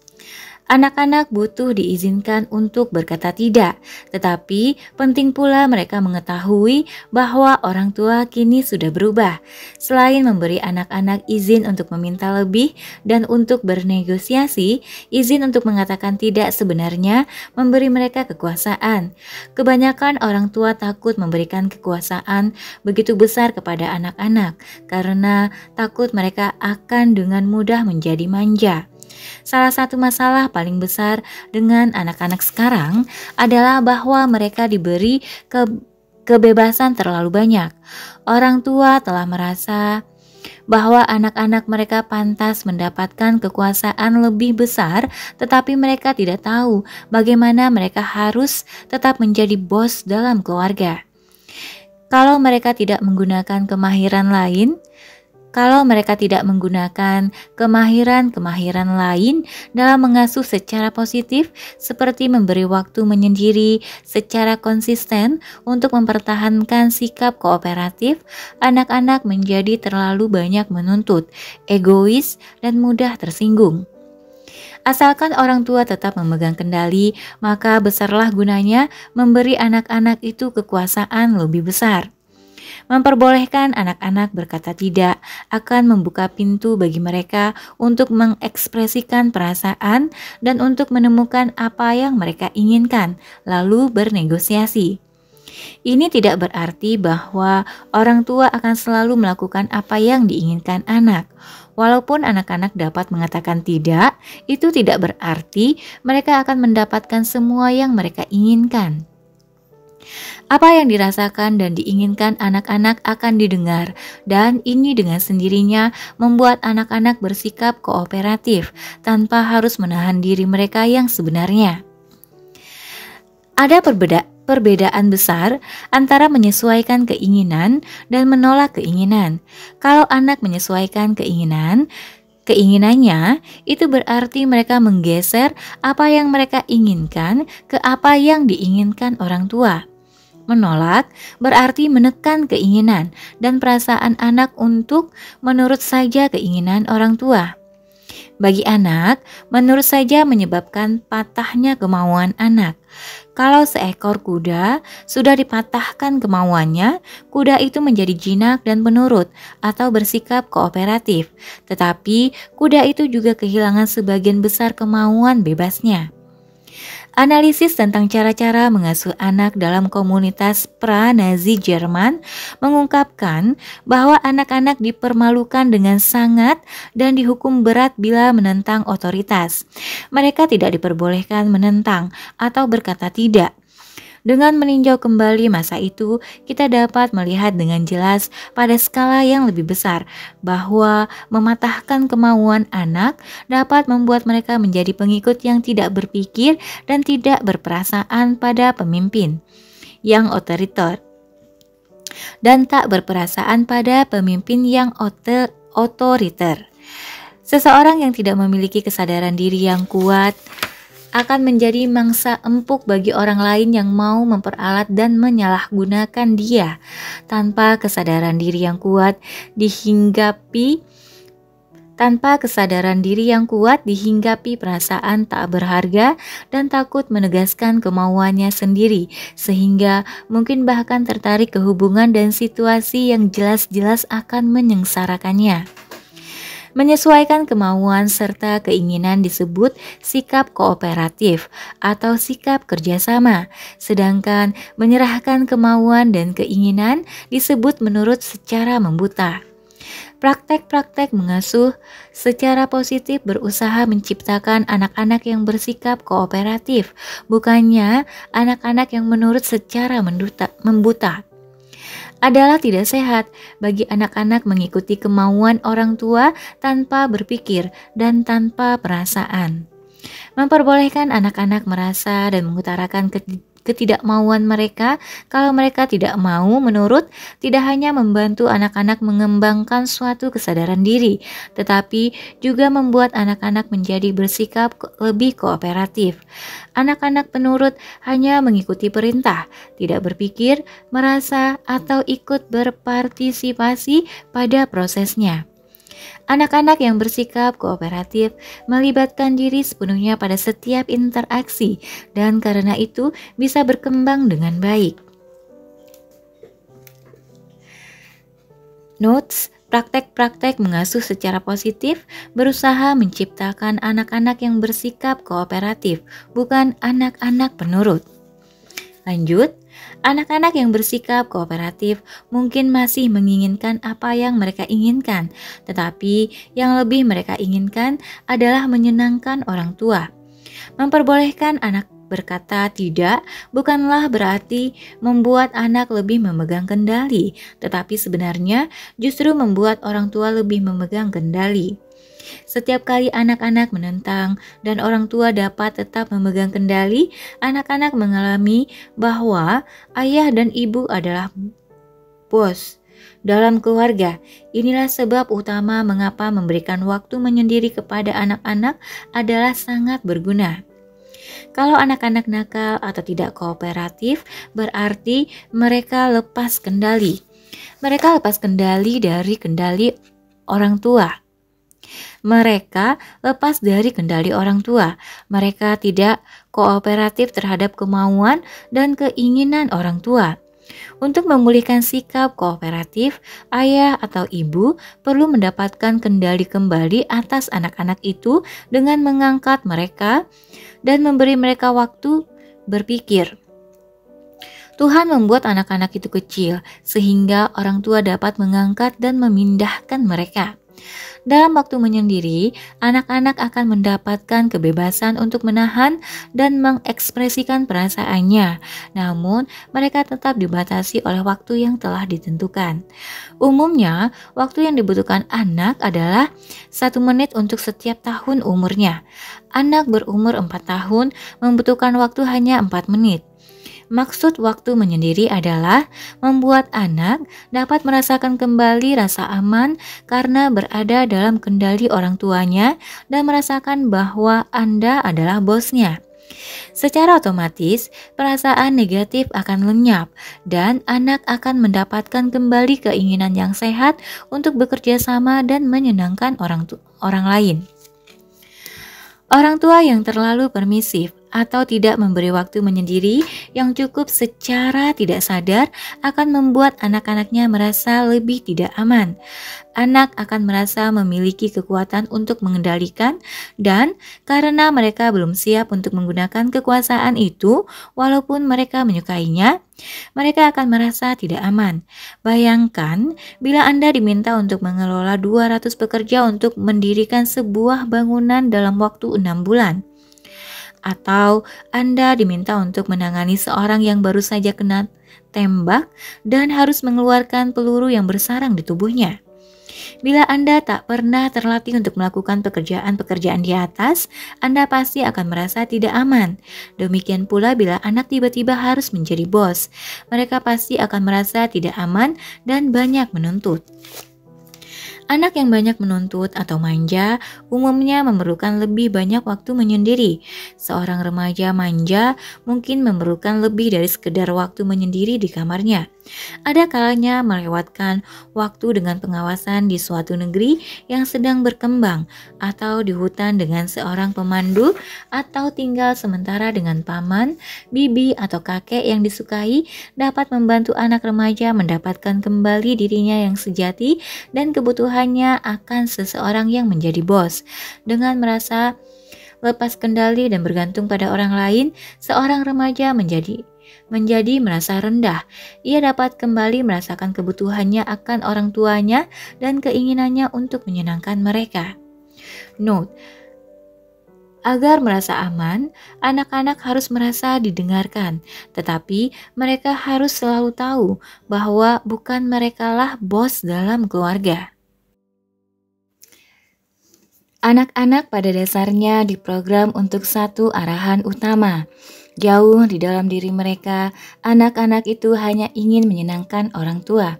Anak-anak butuh diizinkan untuk berkata tidak, tetapi penting pula mereka mengetahui bahwa orang tua kini sudah berubah. Selain memberi anak-anak izin untuk meminta lebih dan untuk bernegosiasi, izin untuk mengatakan tidak sebenarnya memberi mereka kekuasaan. Kebanyakan orang tua takut memberikan kekuasaan begitu besar kepada anak-anak karena takut mereka akan dengan mudah menjadi manja. Salah satu masalah paling besar dengan anak-anak sekarang adalah bahwa mereka diberi kebebasan terlalu banyak. Orang tua telah merasa bahwa anak-anak mereka pantas mendapatkan kekuasaan lebih besar, tetapi mereka tidak tahu bagaimana mereka harus tetap menjadi bos dalam keluarga. Kalau mereka tidak menggunakan kemahiran kemahiran lain dalam mengasuh secara positif, seperti memberi waktu menyendiri secara konsisten untuk mempertahankan sikap kooperatif, anak-anak menjadi terlalu banyak menuntut, egois, dan mudah tersinggung. Asalkan orang tua tetap memegang kendali, maka besarlah gunanya memberi anak-anak itu kekuasaan lebih besar. Memperbolehkan anak-anak berkata tidak akan membuka pintu bagi mereka untuk mengekspresikan perasaan dan untuk menemukan apa yang mereka inginkan, lalu bernegosiasi. Ini tidak berarti bahwa orang tua akan selalu melakukan apa yang diinginkan anak. Walaupun anak-anak dapat mengatakan tidak, itu tidak berarti mereka akan mendapatkan semua yang mereka inginkan. Apa yang dirasakan dan diinginkan anak-anak akan didengar, dan ini dengan sendirinya membuat anak-anak bersikap kooperatif tanpa harus menahan diri mereka yang sebenarnya. Ada perbedaan besar antara menyesuaikan keinginan dan menolak keinginan. Kalau anak menyesuaikan keinginannya, itu berarti mereka menggeser apa yang mereka inginkan ke apa yang diinginkan orang tua. Menolak berarti menekan keinginan dan perasaan anak untuk menurut saja keinginan orang tua. Bagi anak, menurut saja menyebabkan patahnya kemauan anak. Kalau seekor kuda sudah dipatahkan kemauannya, kuda itu menjadi jinak dan penurut atau bersikap kooperatif. Tetapi kuda itu juga kehilangan sebagian besar kemauan bebasnya. Analisis tentang cara-cara mengasuh anak dalam komunitas pra-Nazi Jerman mengungkapkan bahwa anak-anak dipermalukan dengan sangat dan dihukum berat bila menentang otoritas. Mereka tidak diperbolehkan menentang atau berkata tidak. Dengan meninjau kembali masa itu, kita dapat melihat dengan jelas pada skala yang lebih besar bahwa mematahkan kemauan anak dapat membuat mereka menjadi pengikut yang tidak berpikir dan tidak berperasaan pada pemimpin yang otoriter, dan tak berperasaan pada pemimpin yang otoriter. Seseorang yang tidak memiliki kesadaran diri yang kuat akan menjadi mangsa empuk bagi orang lain yang mau memperalat dan menyalahgunakan dia. Tanpa kesadaran diri yang kuat dihinggapi perasaan tak berharga dan takut menegaskan kemauannya sendiri, sehingga mungkin bahkan tertarik ke hubungan dan situasi yang jelas-jelas akan menyengsarakannya. Menyesuaikan kemauan serta keinginan disebut sikap kooperatif atau sikap kerjasama, sedangkan menyerahkan kemauan dan keinginan disebut menurut secara membuta. Praktek-praktek mengasuh secara positif berusaha menciptakan anak-anak yang bersikap kooperatif, bukannya anak-anak yang menurut secara membuta. Adalah tidak sehat bagi anak-anak mengikuti kemauan orang tua tanpa berpikir dan tanpa perasaan. Memperbolehkan anak-anak merasa dan mengutarakan ketidakmauan mereka kalau mereka tidak mau menurut tidak hanya membantu anak-anak mengembangkan suatu kesadaran diri, tetapi juga membuat anak-anak menjadi bersikap lebih kooperatif. Anak-anak penurut hanya mengikuti perintah, tidak berpikir, merasa, atau ikut berpartisipasi pada prosesnya. Anak-anak yang bersikap kooperatif melibatkan diri sepenuhnya pada setiap interaksi dan karena itu bisa berkembang dengan baik. Notes: praktek-praktek mengasuh secara positif berusaha menciptakan anak-anak yang bersikap kooperatif, bukan anak-anak penurut. Lanjut, anak-anak yang bersikap kooperatif mungkin masih menginginkan apa yang mereka inginkan, tetapi yang lebih mereka inginkan adalah menyenangkan orang tua. Memperbolehkan anak berkata tidak bukanlah berarti membuat anak lebih memegang kendali, tetapi sebenarnya justru membuat orang tua lebih memegang kendali. Setiap kali anak-anak menentang dan orang tua dapat tetap memegang kendali, anak-anak mengalami bahwa ayah dan ibu adalah bos dalam keluarga. Inilah sebab utama mengapa memberikan waktu menyendiri kepada anak-anak adalah sangat berguna. Kalau anak-anak nakal atau tidak kooperatif, berarti mereka lepas kendali. Mereka lepas kendali dari kendali orang tua. Mereka lepas dari kendali orang tua. Mereka tidak kooperatif terhadap kemauan dan keinginan orang tua. Untuk memulihkan sikap kooperatif, ayah atau ibu perlu mendapatkan kendali kembali atas anak-anak itu dengan mengangkat mereka dan memberi mereka waktu berpikir. Tuhan membuat anak-anak itu kecil sehingga orang tua dapat mengangkat dan memindahkan mereka. Dalam waktu menyendiri, anak-anak akan mendapatkan kebebasan untuk menahan dan mengekspresikan perasaannya. Namun, mereka tetap dibatasi oleh waktu yang telah ditentukan. Umumnya, waktu yang dibutuhkan anak adalah 1 menit untuk setiap tahun umurnya. Anak berumur 4 tahun membutuhkan waktu hanya 4 menit. Maksud waktu menyendiri adalah membuat anak dapat merasakan kembali rasa aman karena berada dalam kendali orang tuanya dan merasakan bahwa Anda adalah bosnya. Secara otomatis, perasaan negatif akan lenyap dan anak akan mendapatkan kembali keinginan yang sehat untuk bekerja sama dan menyenangkan orang lain. Orang tua yang terlalu permisif atau tidak memberi waktu menyendiri yang cukup secara tidak sadar akan membuat anak-anaknya merasa lebih tidak aman. Anak akan merasa memiliki kekuatan untuk mengendalikan dan karena mereka belum siap untuk menggunakan kekuasaan itu, walaupun mereka menyukainya, mereka akan merasa tidak aman. Bayangkan bila Anda diminta untuk mengelola 200 pekerja untuk mendirikan sebuah bangunan dalam waktu 6 bulan. Atau Anda diminta untuk menangani seorang yang baru saja kena tembak dan harus mengeluarkan peluru yang bersarang di tubuhnya. Bila Anda tak pernah terlatih untuk melakukan pekerjaan-pekerjaan di atas, Anda pasti akan merasa tidak aman. Demikian pula bila anak tiba-tiba harus menjadi bos, mereka pasti akan merasa tidak aman dan banyak menuntut. Anak yang banyak menuntut atau manja umumnya memerlukan lebih banyak waktu menyendiri. Seorang remaja manja mungkin memerlukan lebih dari sekedar waktu menyendiri di kamarnya. Ada kalanya melewatkan waktu dengan pengawasan di suatu negeri yang sedang berkembang, atau di hutan dengan seorang pemandu, atau tinggal sementara dengan paman, bibi, atau kakek yang disukai dapat membantu anak remaja mendapatkan kembali dirinya yang sejati dan kebutuhannya akan seseorang yang menjadi bos. Dengan merasa lepas kendali dan bergantung pada orang lain, seorang remaja menjadi merasa rendah. Ia dapat kembali merasakan kebutuhannya akan orang tuanya dan keinginannya untuk menyenangkan mereka. Note: agar merasa aman, anak-anak harus merasa didengarkan, tetapi mereka harus selalu tahu bahwa bukan merekalah bos dalam keluarga. Anak-anak pada dasarnya diprogram untuk satu arahan utama. Jauh di dalam diri mereka, anak-anak itu hanya ingin menyenangkan orang tua.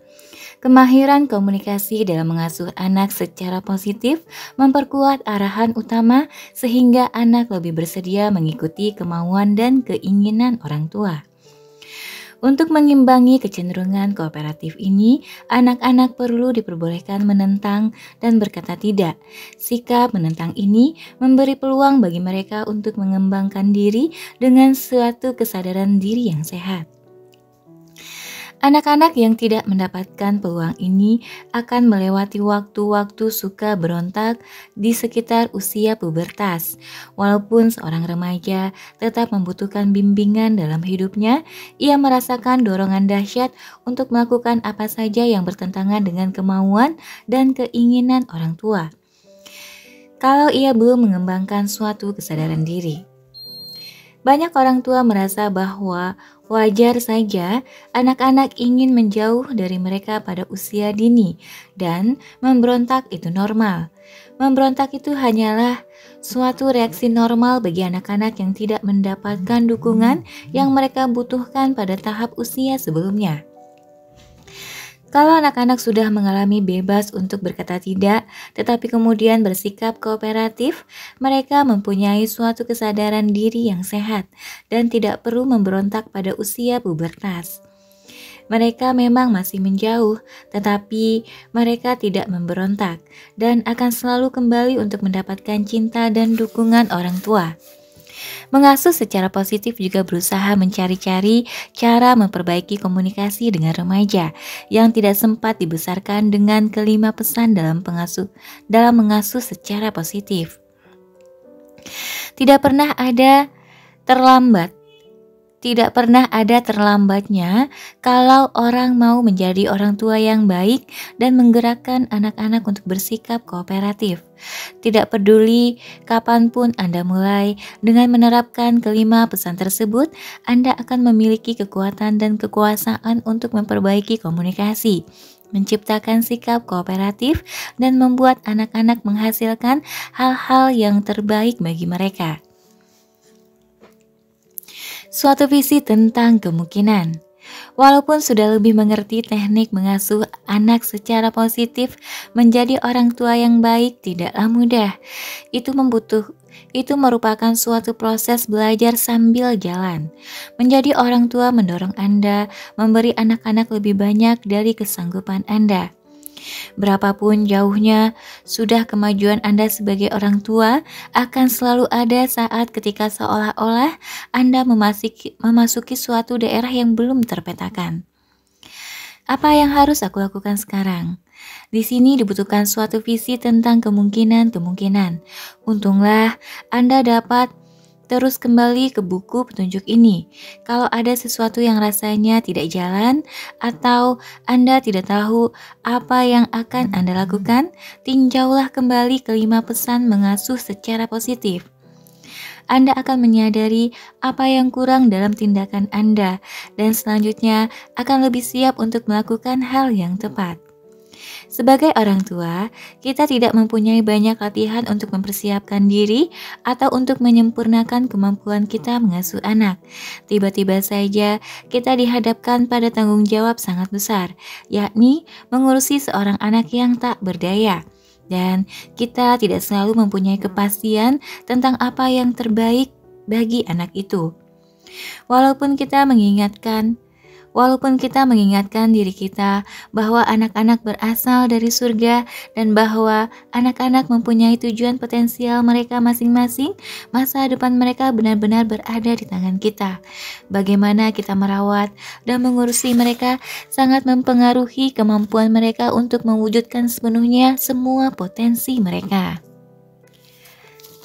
Kemahiran komunikasi dalam mengasuh anak secara positif memperkuat arahan utama sehingga anak lebih bersedia mengikuti kemauan dan keinginan orang tua. Untuk mengimbangi kecenderungan kooperatif ini, anak-anak perlu diperbolehkan menentang dan berkata tidak. Sikap menentang ini memberi peluang bagi mereka untuk mengembangkan diri dengan suatu kesadaran diri yang sehat. Anak-anak yang tidak mendapatkan peluang ini akan melewati waktu-waktu suka berontak di sekitar usia pubertas. Walaupun seorang remaja tetap membutuhkan bimbingan dalam hidupnya, ia merasakan dorongan dahsyat untuk melakukan apa saja yang bertentangan dengan kemauan dan keinginan orang tua. Kalau ia belum mengembangkan suatu kesadaran diri. Banyak orang tua merasa bahwa wajar saja anak-anak ingin menjauh dari mereka pada usia dini dan memberontak itu normal. Memberontak itu hanyalah suatu reaksi normal bagi anak-anak yang tidak mendapatkan dukungan yang mereka butuhkan pada tahap usia sebelumnya. Kalau anak-anak sudah mengalami bebas untuk berkata tidak, tetapi kemudian bersikap kooperatif, mereka mempunyai suatu kesadaran diri yang sehat dan tidak perlu memberontak pada usia pubertas. Mereka memang masih menjauh, tetapi mereka tidak memberontak dan akan selalu kembali untuk mendapatkan cinta dan dukungan orang tua. Mengasuh secara positif juga berusaha mencari-cari cara memperbaiki komunikasi dengan remaja yang tidak sempat dibesarkan dengan kelima pesan dalam mengasuh secara positif. Tidak pernah ada terlambatnya kalau orang mau menjadi orang tua yang baik dan menggerakkan anak-anak untuk bersikap kooperatif. Tidak peduli kapanpun Anda mulai, dengan menerapkan kelima pesan tersebut, Anda akan memiliki kekuatan dan kekuasaan untuk memperbaiki komunikasi, menciptakan sikap kooperatif, dan membuat anak-anak menghasilkan hal-hal yang terbaik bagi mereka. Suatu visi tentang kemungkinan. Walaupun sudah lebih mengerti teknik mengasuh anak secara positif, menjadi orang tua yang baik tidaklah mudah. Itu merupakan suatu proses belajar sambil jalan. Menjadi orang tua mendorong Anda memberi anak-anak lebih banyak dari kesanggupan Anda. Berapapun jauhnya sudah kemajuan Anda sebagai orang tua, akan selalu ada saat ketika seolah-olah Anda memasuki suatu daerah yang belum terpetakan. Apa yang harus aku lakukan sekarang? Di sini dibutuhkan suatu visi tentang kemungkinan-kemungkinan. Untunglah Anda dapat terus kembali ke buku petunjuk ini. Kalau ada sesuatu yang rasanya tidak jalan atau Anda tidak tahu apa yang akan Anda lakukan, tinjaulah kembali kelima pesan mengasuh secara positif. Anda akan menyadari apa yang kurang dalam tindakan Anda dan selanjutnya akan lebih siap untuk melakukan hal yang tepat. Sebagai orang tua, kita tidak mempunyai banyak latihan untuk mempersiapkan diri atau untuk menyempurnakan kemampuan kita mengasuh anak. Tiba-tiba saja kita dihadapkan pada tanggung jawab sangat besar, yakni mengurusi seorang anak yang tak berdaya. Dan kita tidak selalu mempunyai kepastian tentang apa yang terbaik bagi anak itu. Walaupun kita menginginkan Walaupun kita mengingatkan diri kita bahwa anak-anak berasal dari surga dan bahwa anak-anak mempunyai tujuan potensial mereka masing-masing, masa depan mereka benar-benar berada di tangan kita. Bagaimana kita merawat dan mengurusi mereka sangat mempengaruhi kemampuan mereka untuk mewujudkan sepenuhnya semua potensi mereka.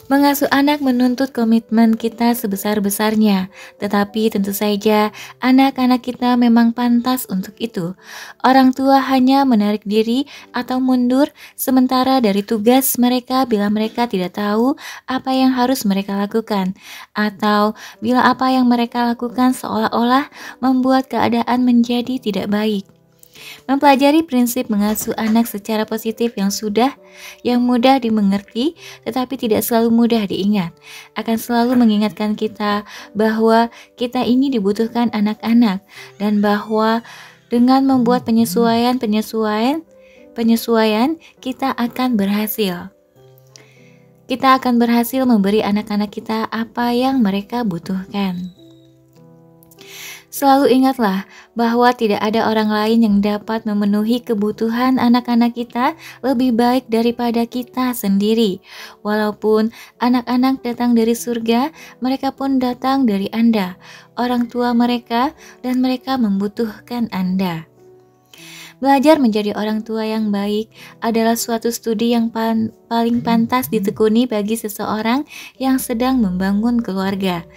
Mengasuh anak menuntut komitmen kita sebesar-besarnya, tetapi tentu saja anak-anak kita memang pantas untuk itu. Orang tua hanya menarik diri atau mundur sementara dari tugas mereka bila mereka tidak tahu apa yang harus mereka lakukan, atau bila apa yang mereka lakukan seolah-olah membuat keadaan menjadi tidak baik. Mempelajari prinsip mengasuh anak secara positif yang mudah dimengerti tetapi tidak selalu mudah diingat, akan selalu mengingatkan kita bahwa kita ini dibutuhkan anak-anak dan bahwa dengan membuat penyesuaian kita akan berhasil. Kita akan berhasil memberi anak-anak kita apa yang mereka butuhkan. Selalu ingatlah bahwa tidak ada orang lain yang dapat memenuhi kebutuhan anak-anak kita lebih baik daripada kita sendiri. Walaupun anak-anak datang dari surga, mereka pun datang dari Anda, orang tua mereka, dan mereka membutuhkan Anda. Belajar menjadi orang tua yang baik adalah suatu studi yang paling pantas ditekuni bagi seseorang yang sedang membangun keluarga.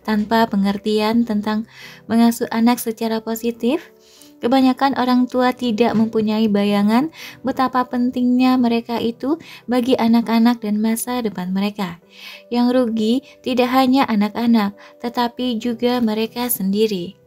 Tanpa pengertian tentang mengasuh anak secara positif, kebanyakan orang tua tidak mempunyai bayangan betapa pentingnya mereka itu bagi anak-anak dan masa depan mereka. Yang rugi tidak hanya anak-anak, tetapi juga mereka sendiri.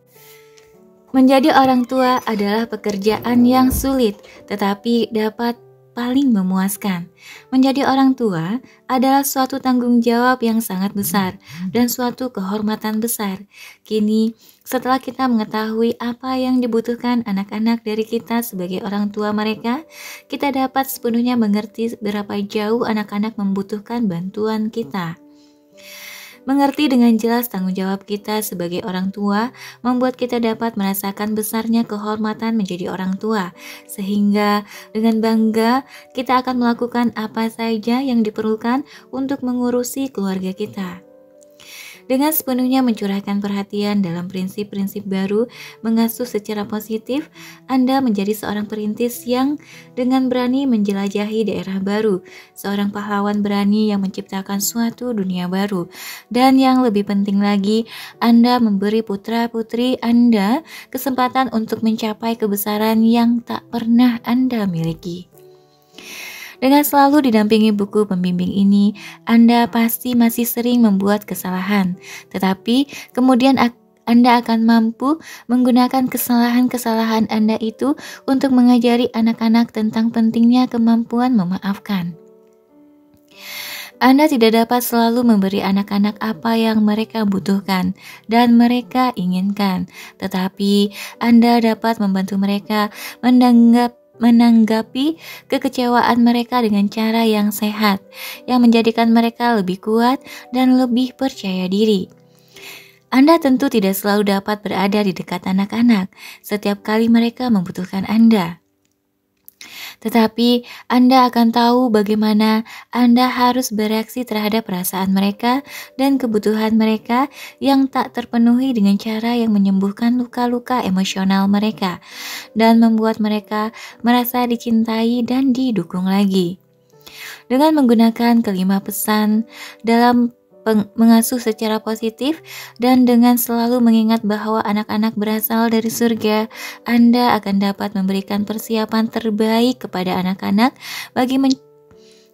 Menjadi orang tua adalah pekerjaan yang sulit, tetapi dapat paling memuaskan. Menjadi orang tua adalah suatu tanggung jawab yang sangat besar dan suatu kehormatan besar. Kini, setelah kita mengetahui apa yang dibutuhkan anak-anak dari kita sebagai orang tua mereka, kita dapat sepenuhnya mengerti berapa jauh anak-anak membutuhkan bantuan kita. Mengerti dengan jelas tanggung jawab kita sebagai orang tua membuat kita dapat merasakan besarnya kehormatan menjadi orang tua, sehingga dengan bangga kita akan melakukan apa saja yang diperlukan untuk mengurusi keluarga kita. Dengan sepenuhnya mencurahkan perhatian dalam prinsip-prinsip baru mengasuh secara positif, Anda menjadi seorang perintis yang dengan berani menjelajahi daerah baru, seorang pahlawan berani yang menciptakan suatu dunia baru, dan yang lebih penting lagi, Anda memberi putra-putri Anda kesempatan untuk mencapai kebesaran yang tak pernah Anda miliki. Dengan selalu didampingi buku pembimbing ini, Anda pasti masih sering membuat kesalahan, tetapi kemudian Anda akan mampu menggunakan kesalahan-kesalahan Anda itu untuk mengajari anak-anak tentang pentingnya kemampuan memaafkan. Anda tidak dapat selalu memberi anak-anak apa yang mereka butuhkan dan mereka inginkan, tetapi Anda dapat membantu mereka menanggapi kekecewaan mereka dengan cara yang sehat, yang menjadikan mereka lebih kuat dan lebih percaya diri. Anda tentu tidak selalu dapat berada di dekat anak-anak setiap kali mereka membutuhkan Anda. Tetapi Anda akan tahu bagaimana Anda harus bereaksi terhadap perasaan mereka dan kebutuhan mereka yang tak terpenuhi dengan cara yang menyembuhkan luka-luka emosional mereka dan membuat mereka merasa dicintai dan didukung lagi. Dengan menggunakan kelima pesan dalam mengasuh secara positif dan dengan selalu mengingat bahwa anak-anak berasal dari surga, Anda akan dapat memberikan persiapan terbaik kepada anak-anak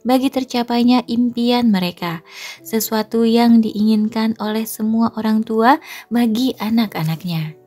bagi tercapainya impian mereka, sesuatu yang diinginkan oleh semua orang tua bagi anak-anaknya.